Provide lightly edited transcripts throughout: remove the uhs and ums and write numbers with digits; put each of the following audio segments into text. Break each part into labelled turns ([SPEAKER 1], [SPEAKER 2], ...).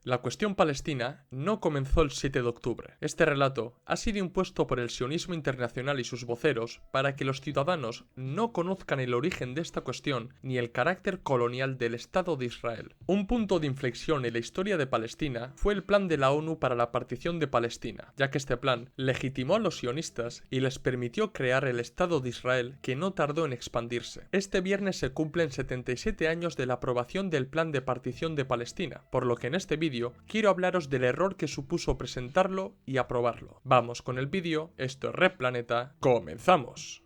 [SPEAKER 1] La cuestión palestina no comenzó el 7 de octubre. Este relato ha sido impuesto por el sionismo internacional y sus voceros para que los ciudadanos no conozcan el origen de esta cuestión ni el carácter colonial del Estado de Israel. Un punto de inflexión en la historia de Palestina fue el plan de la ONU para la partición de Palestina, ya que este plan legitimó a los sionistas y les permitió crear el Estado de Israel, que no tardó en expandirse. Este viernes se cumplen 77 años de la aprobación del plan de partición de Palestina, por lo que en este vídeo quiero hablaros del error que supuso presentarlo y aprobarlo. Vamos con el vídeo, esto es Red Planeta, ¡comenzamos!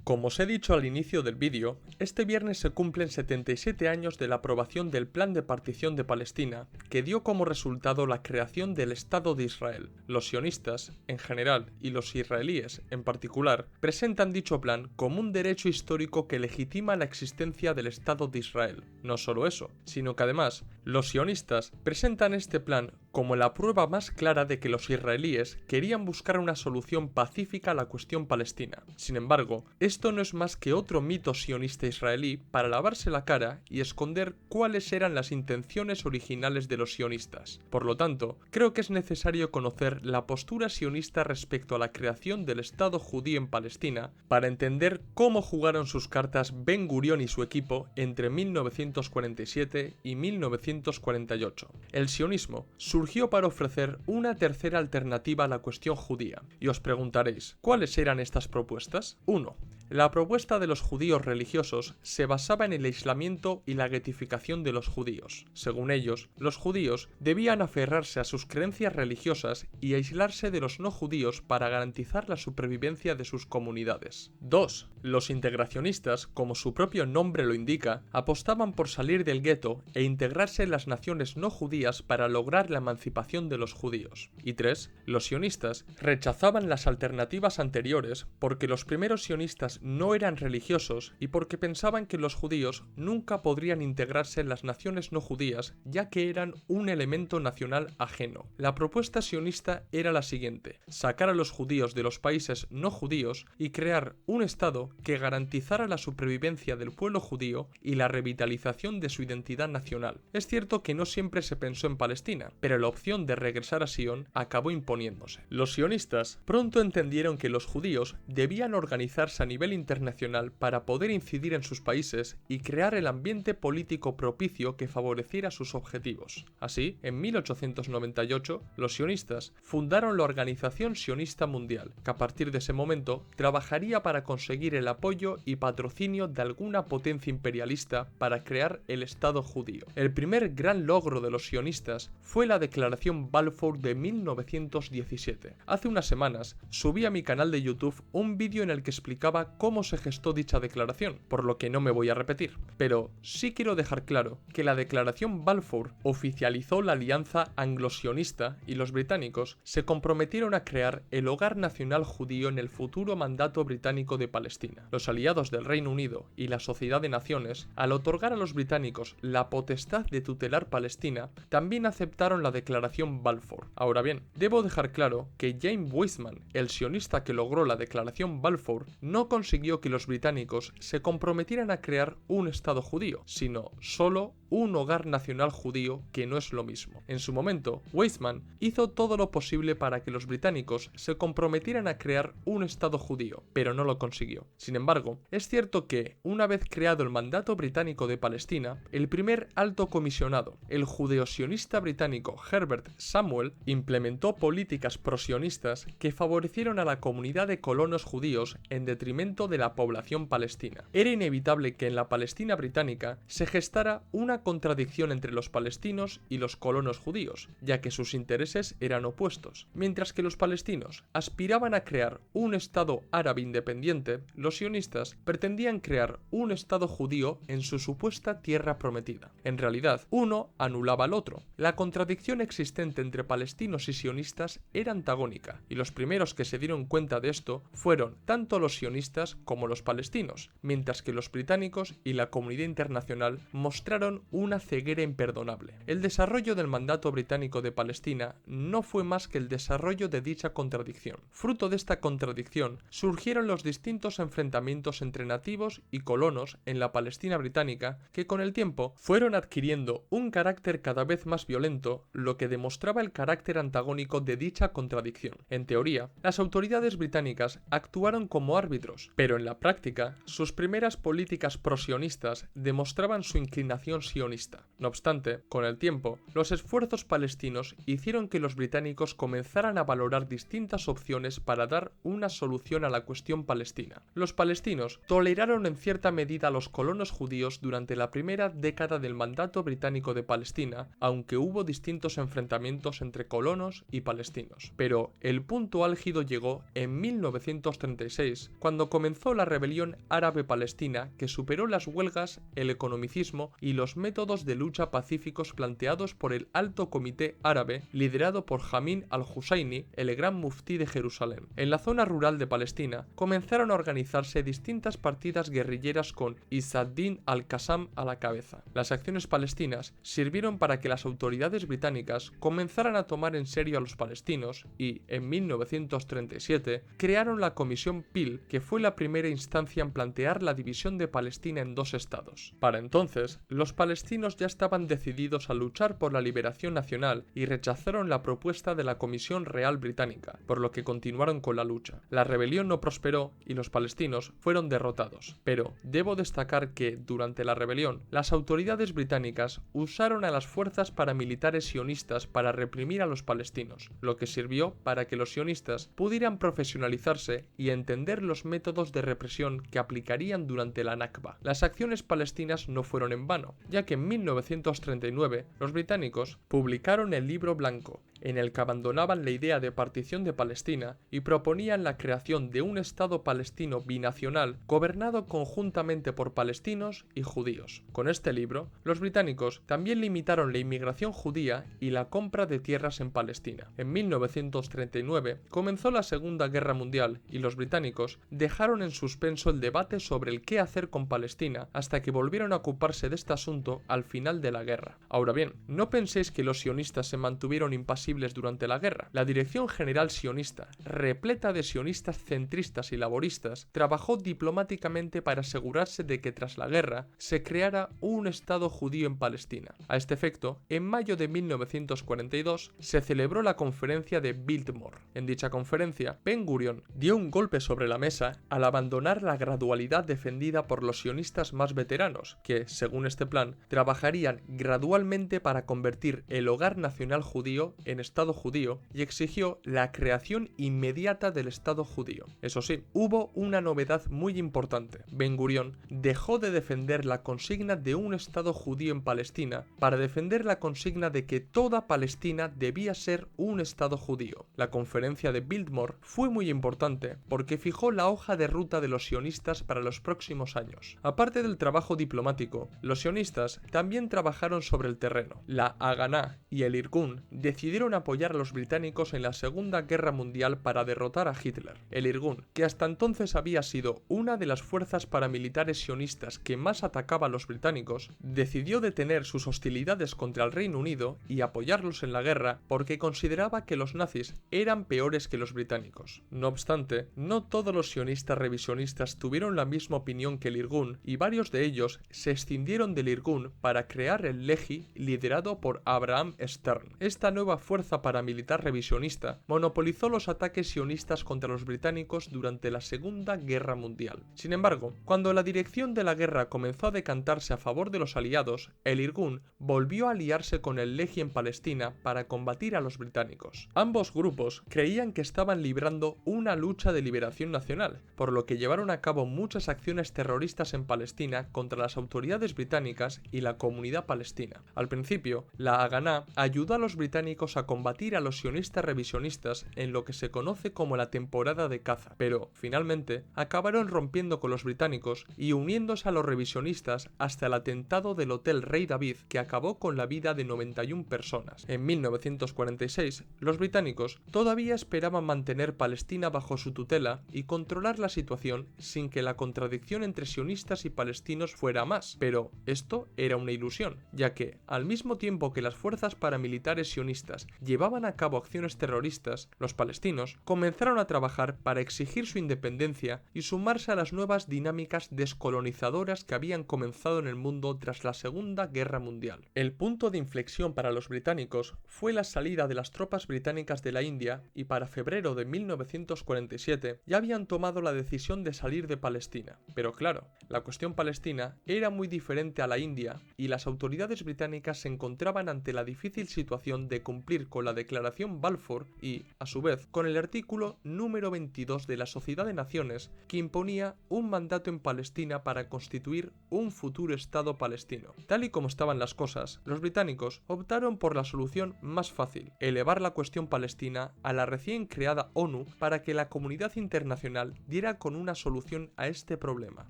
[SPEAKER 1] Como os he dicho al inicio del vídeo, este viernes se cumplen 77 años de la aprobación del Plan de Partición de Palestina, que dio como resultado la creación del Estado de Israel. Los sionistas, en general, y los israelíes, en particular, presentan dicho plan como un derecho histórico que legitima la existencia del Estado de Israel. No solo eso, sino que además, los sionistas presentan este plan como la prueba más clara de que los israelíes querían buscar una solución pacífica a la cuestión palestina. Sin embargo, esto no es más que otro mito sionista israelí para lavarse la cara y esconder cuáles eran las intenciones originales de los sionistas. Por lo tanto, creo que es necesario conocer la postura sionista respecto a la creación del Estado judío en Palestina para entender cómo jugaron sus cartas Ben Gurión y su equipo entre 1947 y 1948. El sionismo surgió para ofrecer una tercera alternativa a la cuestión judía. Y os preguntaréis, ¿cuáles eran estas propuestas? 1. La propuesta de los judíos religiosos se basaba en el aislamiento y la guetificación de los judíos. Según ellos, los judíos debían aferrarse a sus creencias religiosas y aislarse de los no judíos para garantizar la supervivencia de sus comunidades. 2. Los integracionistas, como su propio nombre lo indica, apostaban por salir del gueto e integrarse en las naciones no judías para lograr la emancipación de los judíos. Y 3. Los sionistas rechazaban las alternativas anteriores porque los primeros sionistas no eran religiosos y porque pensaban que los judíos nunca podrían integrarse en las naciones no judías, ya que eran un elemento nacional ajeno. La propuesta sionista era la siguiente: sacar a los judíos de los países no judíos y crear un Estado que garantizara la supervivencia del pueblo judío y la revitalización de su identidad nacional. Es cierto que no siempre se pensó en Palestina, pero la opción de regresar a Sion acabó imponiéndose. Los sionistas pronto entendieron que los judíos debían organizarse a nivel internacional para poder incidir en sus países y crear el ambiente político propicio que favoreciera sus objetivos. Así, en 1898, los sionistas fundaron la Organización Sionista Mundial, que a partir de ese momento trabajaría para conseguir el apoyo y patrocinio de alguna potencia imperialista para crear el Estado judío. El primer gran logro de los sionistas fue la Declaración Balfour de 1917. Hace unas semanas subí a mi canal de YouTube un vídeo en el que explicaba cómo se gestó dicha declaración, por lo que no me voy a repetir. Pero sí quiero dejar claro que la Declaración Balfour oficializó la alianza anglo-sionista y los británicos se comprometieron a crear el hogar nacional judío en el futuro mandato británico de Palestina. Los aliados del Reino Unido y la Sociedad de Naciones, al otorgar a los británicos la potestad de tutelar Palestina, también aceptaron la Declaración Balfour. Ahora bien, debo dejar claro que James Weizmann, el sionista que logró la Declaración Balfour, no consiguió que los británicos se comprometieran a crear un Estado judío, sino solo un hogar nacional judío, que no es lo mismo. En su momento, Weizmann hizo todo lo posible para que los británicos se comprometieran a crear un Estado judío, pero no lo consiguió. Sin embargo, es cierto que, una vez creado el mandato británico de Palestina, el primer alto comisionado, el judeosionista británico Herbert Samuel, implementó políticas prosionistas que favorecieron a la comunidad de colonos judíos en detrimento de la población palestina. Era inevitable que en la Palestina británica se gestara una contradicción entre los palestinos y los colonos judíos, ya que sus intereses eran opuestos. Mientras que los palestinos aspiraban a crear un Estado árabe independiente, los sionistas pretendían crear un Estado judío en su supuesta tierra prometida. En realidad, uno anulaba al otro. La contradicción existente entre palestinos y sionistas era antagónica, y los primeros que se dieron cuenta de esto fueron tanto los sionistas como los palestinos, mientras que los británicos y la comunidad internacional mostraron una ceguera imperdonable. El desarrollo del mandato británico de Palestina no fue más que el desarrollo de dicha contradicción. Fruto de esta contradicción surgieron los distintos enfrentamientos entre nativos y colonos en la Palestina británica que con el tiempo fueron adquiriendo un carácter cada vez más violento, lo que demostraba el carácter antagónico de dicha contradicción. En teoría, las autoridades británicas actuaron como árbitros, pero en la práctica, sus primeras políticas prosionistas demostraban su inclinación sionista. No obstante, con el tiempo, los esfuerzos palestinos hicieron que los británicos comenzaran a valorar distintas opciones para dar una solución a la cuestión palestina. Los palestinos toleraron en cierta medida a los colonos judíos durante la primera década del mandato británico de Palestina, aunque hubo distintos enfrentamientos entre colonos y palestinos. Pero el punto álgido llegó en 1936, cuando comenzó la rebelión árabe-palestina que superó las huelgas, el economicismo y los métodos de lucha pacíficos planteados por el Alto Comité Árabe, liderado por Jamin al-Husayni, el gran muftí de Jerusalén. En la zona rural de Palestina comenzaron a organizarse distintas partidas guerrilleras con Izz ad-Din al-Qassam a la cabeza. Las acciones palestinas sirvieron para que las autoridades británicas comenzaran a tomar en serio a los palestinos y, en 1937, crearon la Comisión Peel, que fue la primera instancia en plantear la división de Palestina en dos estados. Para entonces, los palestinos ya estaban decididos a luchar por la liberación nacional y rechazaron la propuesta de la Comisión Real Británica, por lo que continuaron con la lucha. La rebelión no prosperó y los palestinos fueron derrotados, pero debo destacar que, durante la rebelión, las autoridades británicas usaron a las fuerzas paramilitares sionistas para reprimir a los palestinos, lo que sirvió para que los sionistas pudieran profesionalizarse y entender los métodos de represión que aplicarían durante la Nakba. Las acciones palestinas no fueron en vano, ya que en 1939 los británicos publicaron el Libro Blanco, en el que abandonaban la idea de partición de Palestina y proponían la creación de un Estado palestino binacional gobernado conjuntamente por palestinos y judíos. Con este libro, los británicos también limitaron la inmigración judía y la compra de tierras en Palestina. En 1939 comenzó la Segunda Guerra Mundial y los británicos dejaron en suspenso el debate sobre el qué hacer con Palestina hasta que volvieron a ocuparse de este asunto al final de la guerra. Ahora bien, no penséis que los sionistas se mantuvieron impasibles durante la guerra. La Dirección General Sionista, repleta de sionistas centristas y laboristas, trabajó diplomáticamente para asegurarse de que tras la guerra se creara un Estado judío en Palestina. A este efecto, en mayo de 1942 se celebró la conferencia de Biltmore. En dicha conferencia, Ben Gurion dio un golpe sobre la mesa al abandonar la gradualidad defendida por los sionistas más veteranos, que, según este plan, trabajarían gradualmente para convertir el hogar nacional judío en Estado judío y exigió la creación inmediata del Estado judío. Eso sí, hubo una novedad muy importante. Ben Gurion dejó de defender la consigna de un Estado judío en Palestina para defender la consigna de que toda Palestina debía ser un Estado judío. La conferencia de Biltmore fue muy importante porque fijó la hoja de ruta de los sionistas para los próximos años. Aparte del trabajo diplomático, los sionistas también trabajaron sobre el terreno. La Haganá y el Irgun decidieron apoyar a los británicos en la Segunda Guerra Mundial para derrotar a Hitler. El Irgun, que hasta entonces había sido una de las fuerzas paramilitares sionistas que más atacaba a los británicos, decidió detener sus hostilidades contra el Reino Unido y apoyarlos en la guerra porque consideraba que los nazis eran peores que los británicos. No obstante, no todos los sionistas revisionistas tuvieron la misma opinión que el Irgun y varios de ellos se escindieron del Irgun para crear el Lehi liderado por Abraham Stern. Esta nueva fuerza paramilitar revisionista monopolizó los ataques sionistas contra los británicos durante la Segunda Guerra Mundial. Sin embargo, cuando la dirección de la guerra comenzó a decantarse a favor de los aliados, el Irgun volvió a aliarse con el Lehi en Palestina para combatir a los británicos. Ambos grupos creían que estaban librando una lucha de liberación nacional, por lo que llevaron a cabo muchas acciones terroristas en Palestina contra las autoridades británicas y la comunidad palestina. Al principio, la Haganá ayudó a los británicos a combatir a los sionistas revisionistas en lo que se conoce como la temporada de caza, pero finalmente acabaron rompiendo con los británicos y uniéndose a los revisionistas hasta el atentado del Hotel Rey David, que acabó con la vida de 91 personas. En 1946, los británicos todavía esperaban mantener Palestina bajo su tutela y controlar la situación sin que la contradicción entre sionistas y palestinos fuera más, pero esto era una ilusión, ya que, al mismo tiempo que las fuerzas paramilitares sionistas llevaban a cabo acciones terroristas, los palestinos comenzaron a trabajar para exigir su independencia y sumarse a las nuevas dinámicas descolonizadoras que habían comenzado en el mundo tras la Segunda Guerra Mundial. El punto de inflexión para los británicos fue la salida de las tropas británicas de la India y para febrero de 1947 ya habían tomado la decisión de salir de Palestina. Pero claro, la cuestión palestina era muy diferente a la India y las autoridades británicas se encontraban ante la difícil situación de cumplir con la Declaración Balfour y, a su vez, con el artículo número 22 de la Sociedad de Naciones que imponía un mandato en Palestina para constituir un futuro Estado palestino. Tal y como estaban las cosas, los británicos optaron por la solución más fácil, elevar la cuestión palestina a la recién creada ONU para que la comunidad internacional diera con una solución a este problema.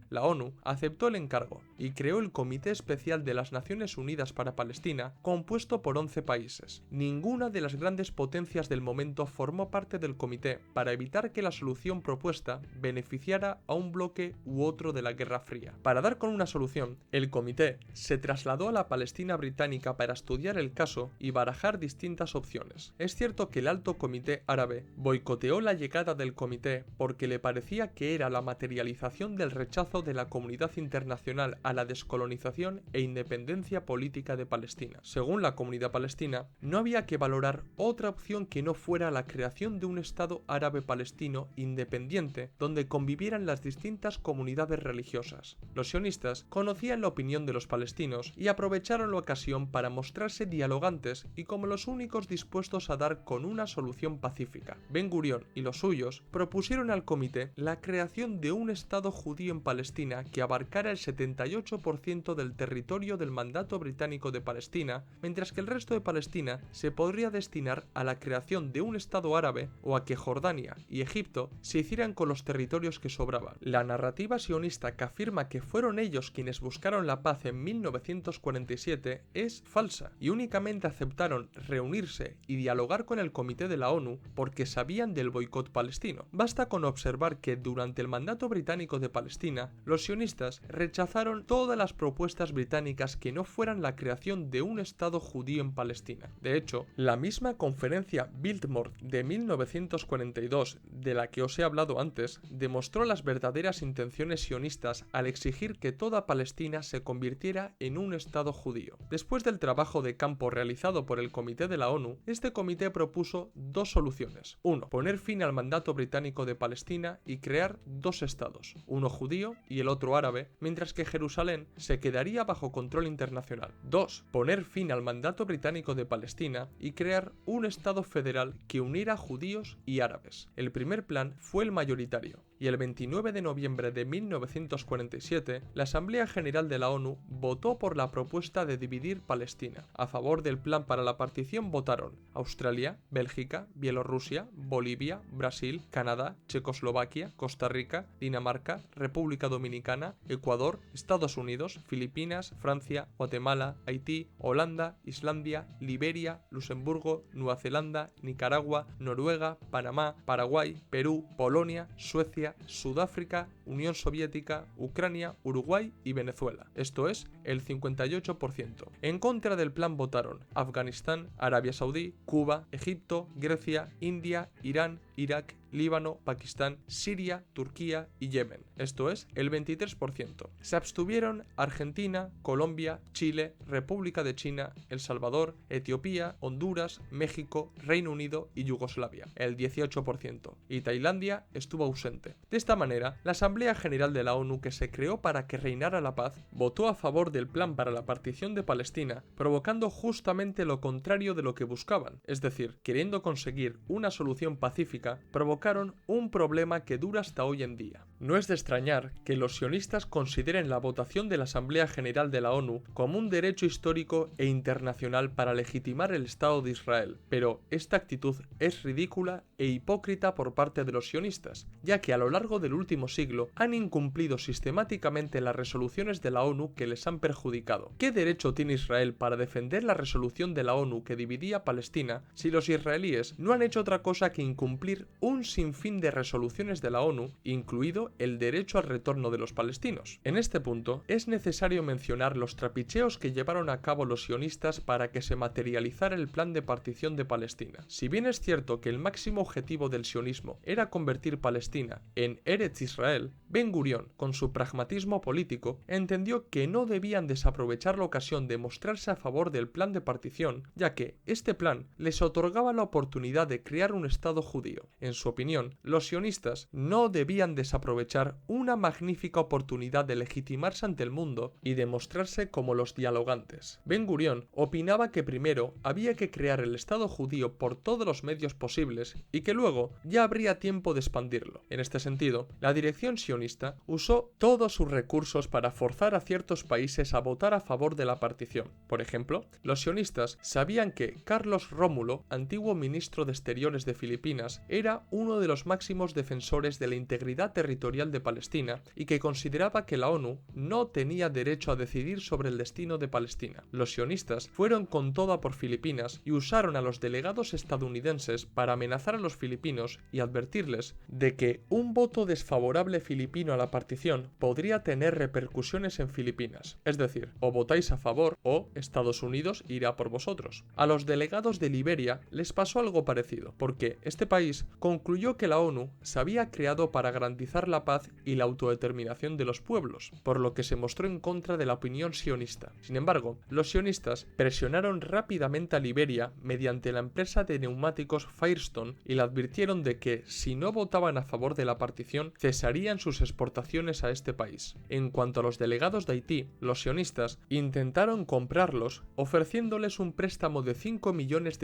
[SPEAKER 1] La ONU aceptó el encargo y creó el Comité Especial de las Naciones Unidas para Palestina, compuesto por 11 países. Ninguna de las grandes potencias del momento formó parte del comité para evitar que la solución propuesta beneficiara a un bloque u otro de la Guerra Fría. Para dar con una solución, el comité se trasladó a la Palestina británica para estudiar el caso y barajar distintas opciones. Es cierto que el Alto Comité Árabe boicoteó la llegada del comité porque le parecía que era la materialización del rechazo de la comunidad internacional a la descolonización e independencia política de Palestina. Según la comunidad palestina, no había que valorar otra opción que no fuera la creación de un Estado árabe palestino independiente donde convivieran las distintas comunidades religiosas. Los sionistas conocían la opinión de los palestinos y aprovecharon la ocasión para mostrarse dialogantes y como los únicos dispuestos a dar con una solución pacífica. Ben Gurión y los suyos propusieron al comité la creación de un Estado judío en Palestina que abarcara el 78% del territorio del mandato británico de Palestina, mientras que el resto de Palestina se podría destinar a la creación de un Estado árabe o a que Jordania y Egipto se hicieran con los territorios que sobraban. La narrativa sionista que afirma que fueron ellos quienes buscaron la paz en 1947 es falsa y únicamente aceptaron reunirse y dialogar con el Comité de la ONU porque sabían del boicot palestino. Basta con observar que durante el mandato británico de Palestina, los sionistas rechazaron todas las propuestas británicas que no fueran la creación de un Estado judío en Palestina. De hecho, la misma conferencia Biltmore de 1942, de la que os he hablado antes, demostró las verdaderas intenciones sionistas al exigir que toda Palestina se convirtiera en un Estado judío. Después del trabajo de campo realizado por el Comité de la ONU, este comité propuso dos soluciones. 1. Poner fin al mandato británico de Palestina y crear dos estados, uno judío y el otro árabe, mientras que Jerusalén se quedaría bajo control internacional. 2. Poner fin al mandato británico de Palestina y crear un Estado federal que uniera judíos y árabes. El primer plan fue el mayoritario, y el 29 de noviembre de 1947, la Asamblea General de la ONU votó por la propuesta de dividir Palestina. A favor del plan para la partición votaron Australia, Bélgica, Bielorrusia, Bolivia, Brasil, Canadá, Checoslovaquia, Costa Rica, Dinamarca, República Dominicana, Ecuador, Estados Unidos, Filipinas, Francia, Guatemala, Haití, Holanda, Islandia, Liberia, Luxemburgo, Nueva Zelanda, Nicaragua, Noruega, Panamá, Paraguay, Perú, Polonia, Suecia, Sudáfrica, Unión Soviética, Ucrania, Uruguay y Venezuela. Esto es, el 58%. En contra del plan votaron Afganistán, Arabia Saudí, Cuba, Egipto, Grecia, India, Irán, Irak, Líbano, Pakistán, Siria, Turquía y Yemen. Esto es, el 23%. Se abstuvieron Argentina, Colombia, Chile, República de China, El Salvador, Etiopía, Honduras, México, Reino Unido y Yugoslavia, el 18%. Y Tailandia estuvo ausente. De esta manera, la Asamblea General de la ONU, que se creó para que reinara la paz, votó a favor del plan para la partición de Palestina, provocando justamente lo contrario de lo que buscaban, es decir, queriendo conseguir una solución pacífica, provocaron un problema que dura hasta hoy en día. No es de extrañar que los sionistas consideren la votación de la Asamblea General de la ONU como un derecho histórico e internacional para legitimar el Estado de Israel, pero esta actitud es ridícula e hipócrita por parte de los sionistas, ya que a lo largo del último siglo han incumplido sistemáticamente las resoluciones de la ONU que les han perjudicado. ¿Qué derecho tiene Israel para defender la resolución de la ONU que dividía Palestina si los israelíes no han hecho otra cosa que incumplir un sinfín de resoluciones de la ONU, incluido incluido el derecho al retorno de los palestinos. En este punto, es necesario mencionar los trapicheos que llevaron a cabo los sionistas para que se materializara el plan de partición de Palestina. Si bien es cierto que el máximo objetivo del sionismo era convertir Palestina en Eretz Israel, Ben Gurión, con su pragmatismo político, entendió que no debían desaprovechar la ocasión de mostrarse a favor del plan de partición, ya que este plan les otorgaba la oportunidad de crear un Estado judío. En su opinión, los sionistas no debían desaprovechar una magnífica oportunidad de legitimarse ante el mundo y de mostrarse como los dialogantes. Ben Gurión opinaba que primero había que crear el Estado judío por todos los medios posibles y que luego ya habría tiempo de expandirlo. En este sentido, la dirección sionista usó todos sus recursos para forzar a ciertos países a votar a favor de la partición. Por ejemplo, los sionistas sabían que Carlos Rómulo, antiguo ministro de Exteriores de Filipinas, era uno de los máximos defensores de la integridad territorial de Palestina y que consideraba que la ONU no tenía derecho a decidir sobre el destino de Palestina. Los sionistas fueron con toda por Filipinas y usaron a los delegados estadounidenses para amenazar a los filipinos y advertirles de que un voto desfavorable filipino a la partición podría tener repercusiones en Filipinas. Es decir, o votáis a favor o Estados Unidos irá por vosotros. A los delegados de Liberia les pasó algo parecido, porque este país concluyó que la ONU se había creado para garantizar la paz y la autodeterminación de los pueblos, por lo que se mostró en contra de la opinión sionista. Sin embargo, los sionistas presionaron rápidamente a Liberia mediante la empresa de neumáticos Firestone y le advirtieron de que, si no votaban a favor de la partición, cesarían sus exportaciones a este país. En cuanto a los delegados de Haití, los sionistas intentaron comprarlos ofreciéndoles un préstamo de $5 millones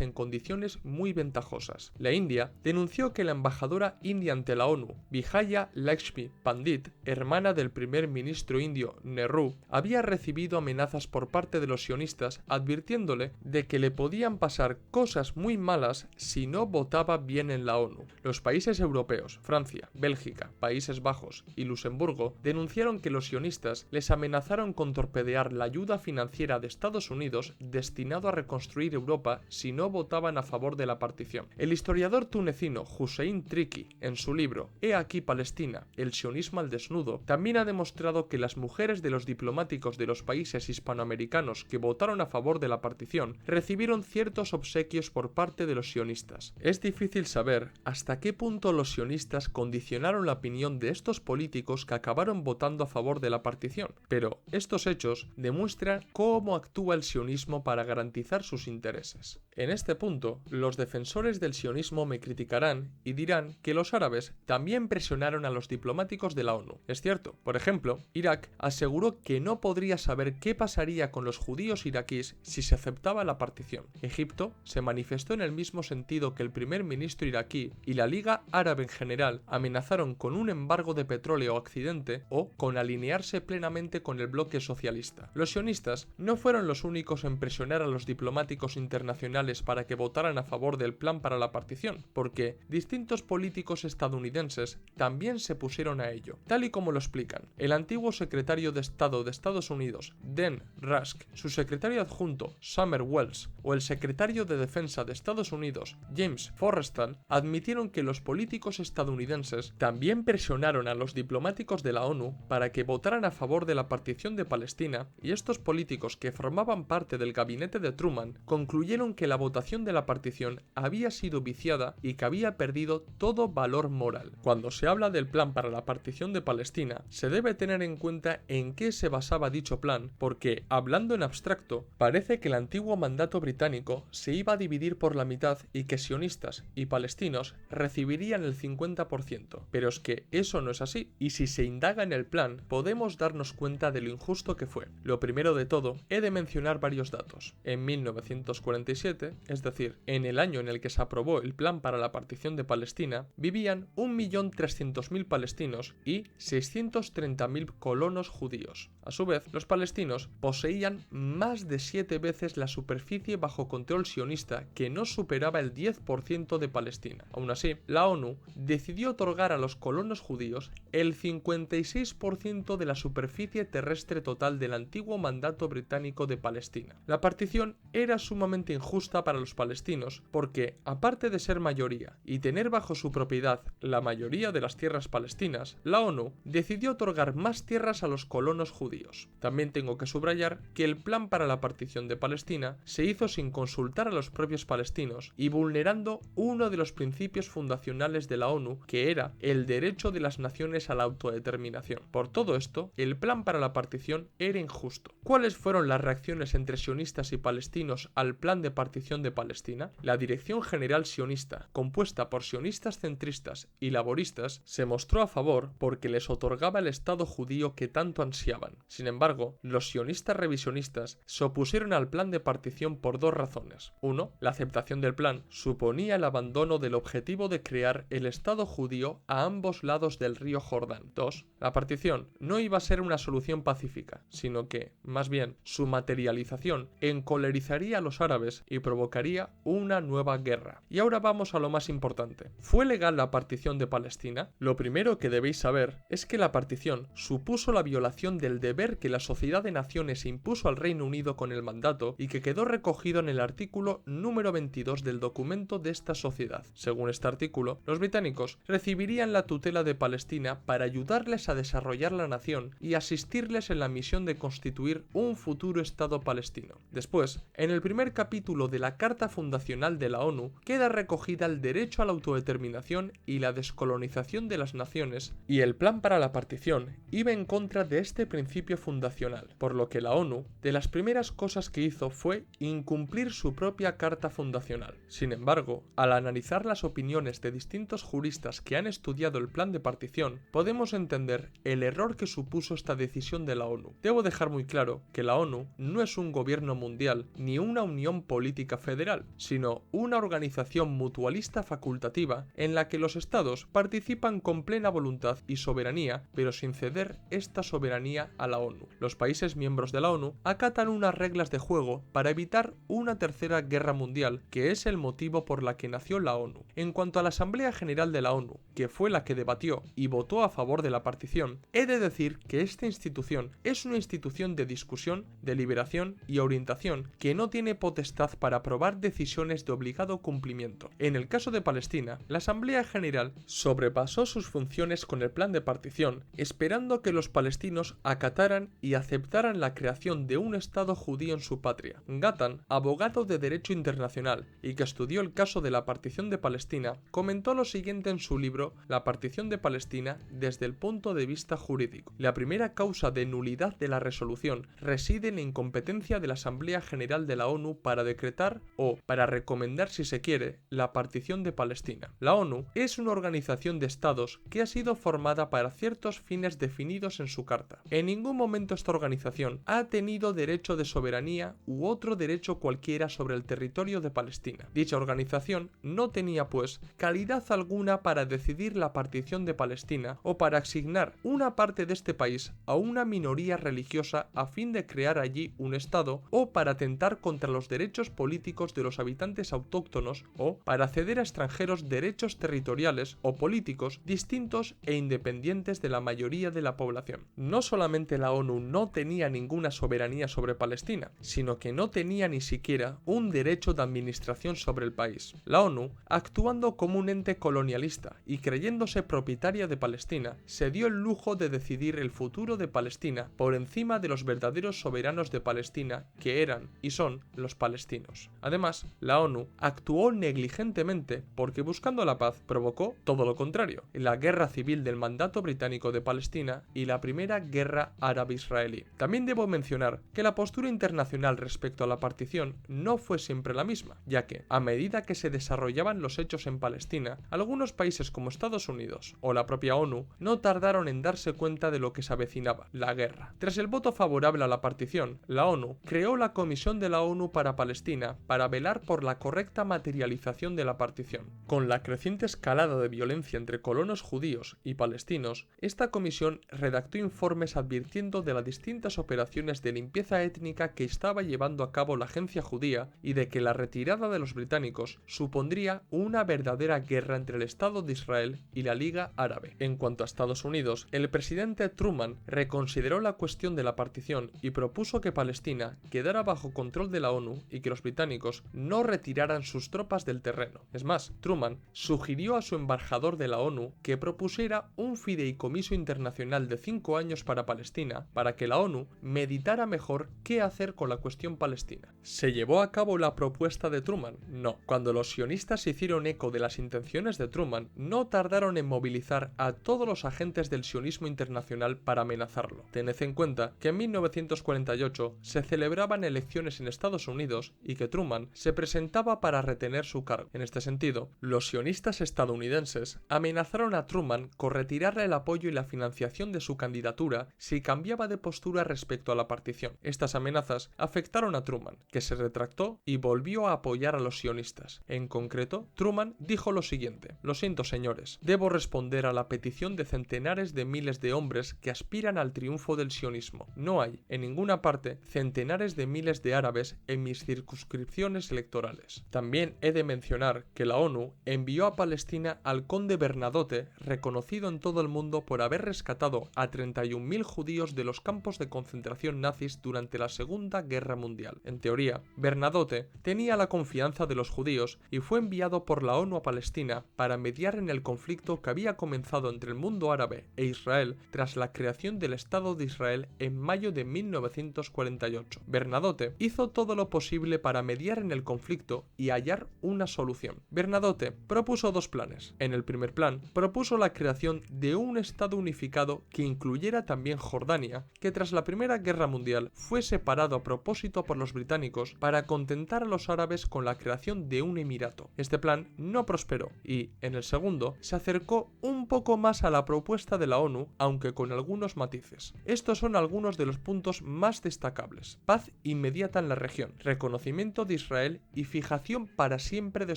[SPEAKER 1] en condiciones muy ventajosas. La India denunció que la embajadora india ante la ONU, Vijaya Lakshmi Pandit, hermana del primer ministro indio Nehru, había recibido amenazas por parte de los sionistas advirtiéndole de que le podían pasar cosas muy malas si no votaba bien en la ONU. Los países europeos, Francia, Bélgica, Países Bajos y Luxemburgo, denunciaron que los sionistas les amenazaron con torpedear la ayuda financiera de Estados Unidos destinado a reconstruir Europa si no votaban a favor de la partición. El historiador tunecino Hussein Triki, en su libro He aquí Palestina, el sionismo al desnudo, también ha demostrado que las mujeres de los diplomáticos de los países hispanoamericanos que votaron a favor de la partición recibieron ciertos obsequios por parte de los sionistas. Es difícil saber hasta qué punto los sionistas condicionaron la opinión de estos políticos que acabaron votando a favor de la partición, pero estos hechos demuestran cómo actúa el sionismo para garantizar sus intereses. En este punto, los defensores del sionismo me criticarán y dirán que los árabes también presionaron a los diplomáticos de la ONU. Es cierto, por ejemplo, Irak aseguró que no podría saber qué pasaría con los judíos iraquíes si se aceptaba la partición. Egipto se manifestó en el mismo sentido que el primer ministro iraquí y la Liga Árabe en general amenazaron con un embargo de petróleo a Occidente o con alinearse plenamente con el bloque socialista. Los sionistas no fueron los únicos en presionar a los diplomáticos internacionales para que votaran a favor del plan para la partición, porque distintos políticos estadounidenses también se pusieron a ello, tal y como lo explican el antiguo secretario de Estado de Estados Unidos, Dan Rusk, su secretario adjunto, Summer Wells, o el secretario de Defensa de Estados Unidos, James Forrestal, admitieron que los políticos estadounidenses también presionaron a los diplomáticos de la ONU para que votaran a favor de la partición de Palestina, y estos políticos que formaban parte del gabinete de Truman concluyeron que la votación de la partición había sido viciada y que había perdido todo valor moral. Cuando se habla del plan para la partición de Palestina, se debe tener en cuenta en qué se basaba dicho plan, porque, hablando en abstracto, parece que el antiguo mandato británico se iba a dividir por la mitad y que sionistas y palestinos recibirían el 50%, pero es que eso no es así, y si se indaga en el plan, podemos darnos cuenta de lo injusto que fue. Lo primero de todo, he de mencionar varios datos. En 1947, es decir, en el año en el que se aprobó el plan para la partición de Palestina, vivían 1.300.000 palestinos y 630.000 colonos judíos. A su vez, los palestinos poseían más de 7 veces la superficie bajo control sionista, que no superaba el 10% de Palestina. Aún así, la ONU decidió otorgar a los colonos judíos el 56% de la superficie terrestre total del antiguo mandato británico de Palestina. La partición era sumamente injusta para los palestinos porque, aparte de ser mayoría y tener bajo su propiedad la mayoría de las tierras palestinas, la ONU decidió otorgar más tierras a los colonos judíos. También tengo que subrayar que el plan para la partición de Palestina se hizo sin consultar a los propios palestinos y vulnerando uno de los principios fundacionales de la ONU, que era el derecho de las naciones a la autodeterminación. Por todo esto, el plan para la partición era injusto. ¿Cuáles fueron las reacciones entre sionistas y palestinos al plan de partición de Palestina? La Dirección General Sionista, compuesta por sionistas centristas y laboristas, se mostró a favor porque les otorgaba el Estado judío que tanto ansiaban. Sin embargo, los sionistas revisionistas se opusieron al plan de partición por dos razones. 1. La aceptación del plan suponía el abandono del objetivo de crear el Estado judío a ambos lados del río Jordán. 2. La partición no iba a ser una solución pacífica, sino que, más bien, su materialización encolerizaría a los árabes y provocaría una nueva guerra. Y ahora vamos a lo más importante. ¿Fue legal la partición de Palestina? Lo primero que debéis saber es que la partición supuso la violación del deber que la Sociedad de Naciones impuso al Reino Unido con el mandato y que quedó recogido en el artículo número 22 del documento de esta sociedad. Según este artículo, los británicos recibirían la tutela de Palestina para ayudarles a desarrollar la nación y asistirles en la misión de constituir un futuro Estado palestino. Después, en el primer capítulo de la Carta Fundacional de la ONU, queda recogida el derecho a la autodeterminación y la descolonización de las naciones, y el plan para la partición iba en contra de este principio fundacional, por lo que la ONU, de las primeras cosas que hizo fue incumplir su propia Carta Fundacional. Sin embargo, al analizar las opiniones de distintos juristas que han estudiado el plan de partición, podemos entender el error que supuso esta decisión de la ONU. Debo dejar muy claro que la ONU no es un gobierno mundial ni una unión política federal, sino una organización mutualista facultativa en la que los estados participan con plena voluntad y soberanía, pero sin ceder esta soberanía a la ONU. Los países miembros de la ONU acatan unas reglas de juego para evitar una tercera guerra mundial, que es el motivo por la que nació la ONU. En cuanto a la Asamblea General de la ONU, que fue la que debatió y votó a favor de la partición, he de decir que esta institución es una institución de discusión, deliberación y orientación que no tiene potestad para aprobar decisiones de obligado cumplimiento. En el caso de Palestina, la Asamblea General sobrepasó sus funciones con el plan de partición, esperando que los palestinos acataran y aceptaran la creación de un Estado judío en su patria. Gattan, abogado de derecho internacional y que estudió el caso de la partición de Palestina, comentó lo siguiente en su libro La partición de Palestina desde el punto de vista jurídico. La primera causa de nulidad de la resolución reside en la incompetencia de la Asamblea General de la ONU para decretar o para recomendar, si se quiere, la partición de Palestina. La ONU es una organización de estados que ha sido formada para ciertos fines definidos en su carta. En ningún momento esta organización ha tenido derecho de soberanía u otro derecho cualquiera sobre el territorio de Palestina. Dicha organización no tenía, pues, calidad alguna para decidir la partición de Palestina o para asignar una parte de este país a una minoría religiosa a fin de crear allí un estado, o para atentar contra los derechos políticos de los habitantes autóctonos, o para ceder a extranjeros derechos territoriales o políticos distintos e independientes de la mayoría de la población. No solamente la ONU no tenía ninguna soberanía sobre Palestina, sino que no tenía ni siquiera un derecho de administración sobre el país. La ONU, actuando como un ente colonialista y creyéndose propietaria de Palestina, se dio el lujo de decidir el futuro de Palestina por encima de los verdaderos soberanos de Palestina, que eran y son los palestinos. Además, la ONU actuó negligentemente porque, buscando la paz, provocó todo lo contrario: la guerra civil del mandato británico de Palestina y la primera guerra árabe-israelí. También debo mencionar que la postura internacional respecto a la partición no fue siempre la misma, ya que, a medida que se desarrollaban los hechos en Palestina, algunos países como Estados Unidos o la propia ONU no tardaron en darse cuenta de lo que se avecinaba: la guerra. Tras el voto favorable a la partición, la ONU creó la Comisión de la ONU para Palestina para velar por la correcta materialización de la partición. Con la creciente escalada de violencia entre colonos judíos y palestinos, esta comisión redactó informes advirtiendo de las distintas operaciones de limpieza étnica que estaba llevando a cabo la agencia judía y de que la retirada de los británicos supondría una verdadera guerra entre el Estado de Israel y la Liga Árabe. En cuanto a Estados Unidos, el presidente Truman reconsideró la cuestión de la partición y propuso que Palestina quedara bajo control de la ONU y que los británicos no retiraran sus tropas del terreno. Es más, Truman sugirió a su embajador de la ONU ONU que propusiera un fideicomiso internacional de 5 años para Palestina, para que la ONU meditara mejor qué hacer con la cuestión palestina. ¿Se llevó a cabo la propuesta de Truman? No. Cuando los sionistas se hicieron eco de las intenciones de Truman, no tardaron en movilizar a todos los agentes del sionismo internacional para amenazarlo. Tened en cuenta que en 1948 se celebraban elecciones en Estados Unidos y que Truman se presentaba para retener su cargo. En este sentido, los sionistas estadounidenses amenazaron a Truman con retirarle el apoyo y la financiación de su candidatura si cambiaba de postura respecto a la partición. Estas amenazas afectaron a Truman, que se retractó y volvió a apoyar a los sionistas. En concreto, Truman dijo lo siguiente: "Lo siento, señores, debo responder a la petición de centenares de miles de hombres que aspiran al triunfo del sionismo. No hay, en ninguna parte, centenares de miles de árabes en mis circunscripciones electorales". También he de mencionar que la ONU envió a Palestina al conde Bernadotte, reconocido en todo el mundo por haber rescatado a 31.000 judíos de los campos de concentración nazis durante la Segunda Guerra Mundial. En teoría, Bernadotte tenía la confianza de los judíos y fue enviado por la ONU a Palestina para mediar en el conflicto que había comenzado entre el mundo árabe e Israel tras la creación del Estado de Israel en mayo de 1948. Bernadotte hizo todo lo posible para mediar en el conflicto y hallar una solución. Bernadotte propuso dos planes. En el primer plan, propuso la creación de un Estado unificado que incluyera también Jordania, que tras la Primera Guerra Mundial fue separado a propósito por los británicos para contentar a los árabes con la creación de un emirato. Este plan no prosperó y, en el segundo, se acercó un poco más a la propuesta de la ONU, aunque con algunos matices. Estos son algunos de los puntos más destacables: paz inmediata en la región, reconocimiento de Israel y fijación para siempre de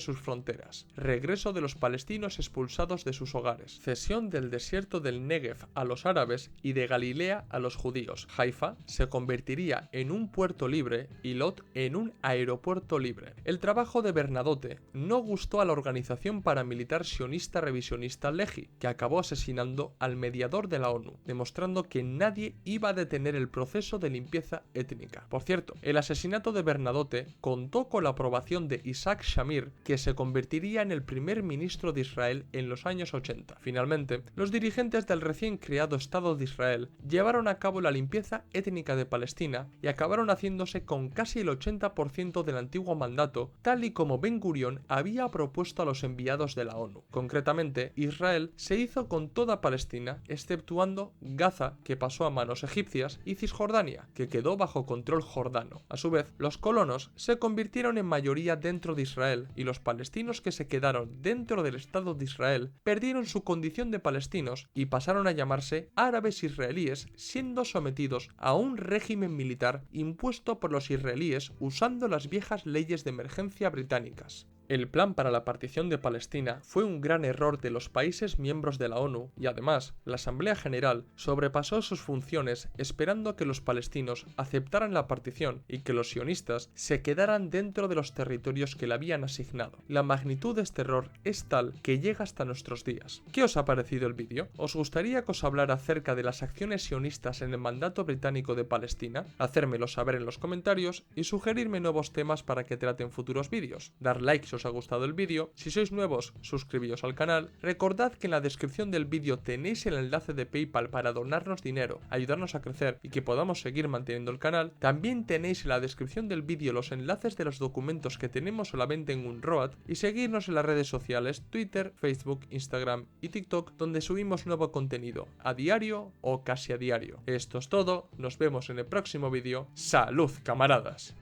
[SPEAKER 1] sus fronteras, regreso de los palestinos expulsados de sus hogares, cesión del desierto del Negev a los árabes y de Galilea a los judíos. Haifa se convertiría en un puerto libre y Lot en un aeropuerto libre. El trabajo de Bernadotte no gustó a la organización paramilitar sionista revisionista Lehi, que acabó asesinando al mediador de la ONU, demostrando que nadie iba a detener el proceso de limpieza étnica. Por cierto, el asesinato de Bernadotte contó con la aprobación de Isaac Shamir, que se convertiría en el primer ministro de Israel en los años 80. Finalmente, los dirigentes del recién creado Estado de Israel llevaron a cabo la limpieza étnica de Palestina y acabaron haciéndose con casi el 80% del antiguo mandato, tal y como Ben Gurión había propuesto a los enviados de la ONU. Concretamente, Israel se hizo con toda Palestina, exceptuando Gaza, que pasó a manos egipcias, y Cisjordania, que quedó bajo control jordano. A su vez, los colonos se convirtieron en mayoría dentro de Israel y los palestinos que se quedaron dentro del Estado de Israel perdieron su condición de palestinos y pasaron a llamarse árabes israelíes, siendo sometidos a un régimen militar impuesto por los israelíes usando las viejas leyes de emergencia británicas. El plan para la partición de Palestina fue un gran error de los países miembros de la ONU y además la Asamblea General sobrepasó sus funciones esperando que los palestinos aceptaran la partición y que los sionistas se quedaran dentro de los territorios que le habían asignado. La magnitud de este error es tal que llega hasta nuestros días. ¿Qué os ha parecido el vídeo? ¿Os gustaría que os hablara acerca de las acciones sionistas en el mandato británico de Palestina? Hacérmelo saber en los comentarios y sugerirme nuevos temas para que trate en futuros vídeos. Dar like si os ha gustado el vídeo, si sois nuevos suscribíos al canal, recordad que en la descripción del vídeo tenéis el enlace de PayPal para donarnos dinero, ayudarnos a crecer y que podamos seguir manteniendo el canal. También tenéis en la descripción del vídeo los enlaces de los documentos que tenemos solamente en Unroad y seguirnos en las redes sociales Twitter, Facebook, Instagram y TikTok, donde subimos nuevo contenido a diario o casi a diario. Esto es todo, nos vemos en el próximo vídeo. ¡Salud, camaradas!